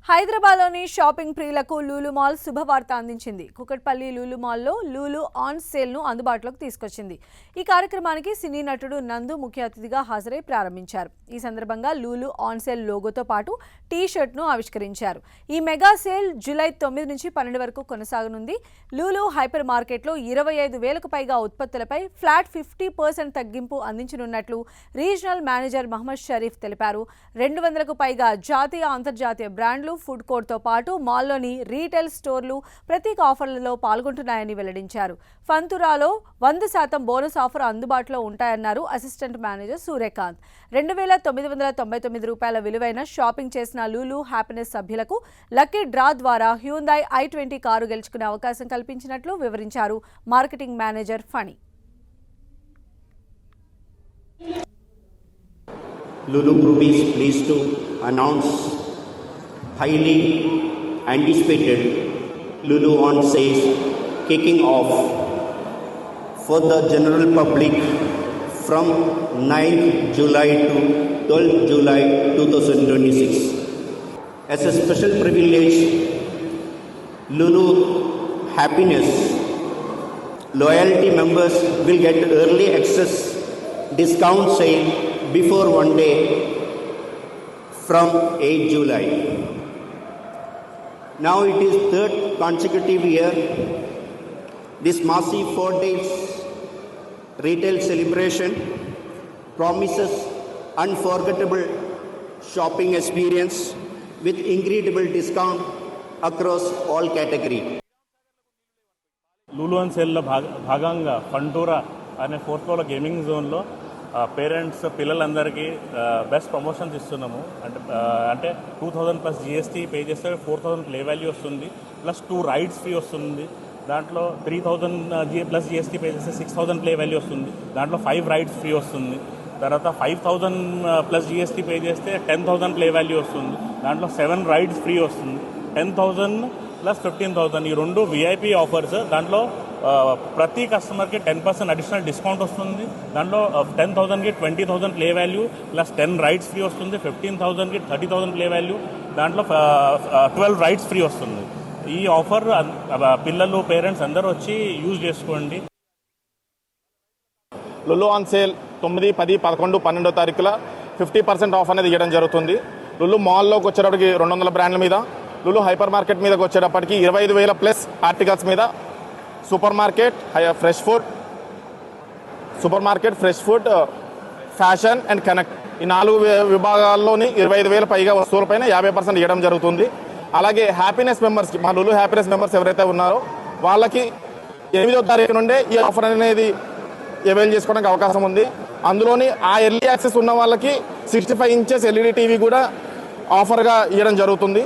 హైదరాబాద్లోని షాపింగ్ ప్రియులకు లూలు మాల్ శుభవార్త అందించింది. కుకట్పల్లి లూలు మాల్లో లూలు ఆన్ సేల్ను అందుబాటులోకి తీసుకొచ్చింది. ఈ కార్యక్రమానికి సినీ నటుడు నందు ముఖ్య అతిథిగా హాజరై ప్రారంభించారు. ఈ సందర్భంగా లూలు ఆన్ సేల్ లోగోతో పాటు టీ షర్ట్ను ఆవిష్కరించారు. ఈ మెగా సేల్ జూలై 9 నుంచి 12 వరకు కొనసాగనుంది. లూలు హైపర్ మార్కెట్లో 25,000కు పైగా ఉత్పత్తులపై ఫ్లాట్ 50% తగ్గింపు అందించనున్నట్లు రీజనల్ మేనేజర్ మహమ్మద్ షరీఫ్ తెలిపారు. 200కు పైగా జాతీయ అంతర్జాతీయ బ్రాండ్లు ఫుడ్ కోర్ట్తో పాటు మాల్లోని రీటైల్ స్టోర్లు ప్రత్యేక ఆఫర్లలో పాల్గొంటున్నాయని వెల్లడించారు. ఫంతురాలో 100% బోనస్ ఆఫర్ అందుబాటులో ఉంటాయన్నారు అసిస్టెంట్ మేనేజర్ సూర్యకాంత్. 2,999 రూపాయల విలువైన షాపింగ్ చేసిన లూలు హ్యాపీనెస్ సభ్యులకు లక్కీ డ్రా ద్వారా హ్యూందాయ్ i20 కారు గెలుచుకునే అవకాశం కల్పించినట్లు వివరించారు marketing manager Phani. Lulu Group is pleased to announce highly anticipated Lulu on sales kicking off for the general public from 9th July to 12th July 2026. As a special privilege, Lulu Happiness loyalty members will get early access discount sale before one day from 8th July. Now it is third consecutive year this massive 4 days retail celebration promises unforgettable shopping experience with incredible discount across all categories. Lulu and సేల్లో భాగంగా ఫంటూరా అనే 4th floor gaming జోన్లో parents పిల్లలందరికీ best promotions ఇస్తున్నాము. అంటే 2,000 plus GST pay చేస్తే 4,000 play value వస్తుంది, plus 2 rides free వస్తుంది. దాంట్లో 3,000 ప్లస్ GST పే చేస్తే 6,000 ప్లే వాల్యూ వస్తుంది. దాంట్లో 5 రైడ్స్ ఫ్రీ వస్తుంది. తర్వాత 5,000 ప్లస్ GST పే చేస్తే 10,000 ప్లే వాల్యూ వస్తుంది. దాంట్లో 7 రైడ్స్ ఫ్రీ వస్తుంది. 10,000 ప్లస్ 15,000 ఈ రెండు VIP ఆఫర్స్. దాంట్లో ప్రతి కస్టమర్కి 10% అడిషనల్ డిస్కౌంట్ వస్తుంది. దాంట్లో 10,000కి 20,000 play value plus 10 rides free వస్తుంది. 15,000కి 30,000 ప్లే వాల్యూ, దాంట్లో 12 రైడ్స్ ఫ్రీ వస్తుంది. ఈ ఆఫర్ పిల్లలు పేరెంట్స్ అందరూ వచ్చి యూజ్ చేసుకోండి. లులు ఆన్ సేల్ 9, 10, 11, 12 తారీఖుల 50% ఆఫ్ అనేది ఇవ్వడం జరుగుతుంది. లులు మాల్లోకి వచ్చేటప్పటికి 200 బ్రాండ్ల మీద, లులు హైపర్ మార్కెట్ మీదకి వచ్చేటప్పటికి 25,000 ప్లస్ ఆర్టికల్స్ మీద, super market, fresh food, fashion and connect ఈ 4 విభాగాల్లోని 25,000 పైగా వస్తువులపైన 50% ఇవ్వడం జరుగుతుంది. అలాగే హ్యాపీనెస్ మెంబర్స్కి, మా లులు హ్యాపీనెస్ మెంబర్స్ ఎవరైతే ఉన్నారో వాళ్ళకి 8వ తారీఖు నుండే ఈ ఆఫర్ అనేది అవైల్ చేసుకోవడానికి అవకాశం ఉంది. అందులోని ఆ ఎర్లీ యాక్సెస్ ఉన్న వాళ్ళకి 65 ఇంచెస్ LED టీవీ కూడా ఆఫర్గా ఇవ్వడం జరుగుతుంది.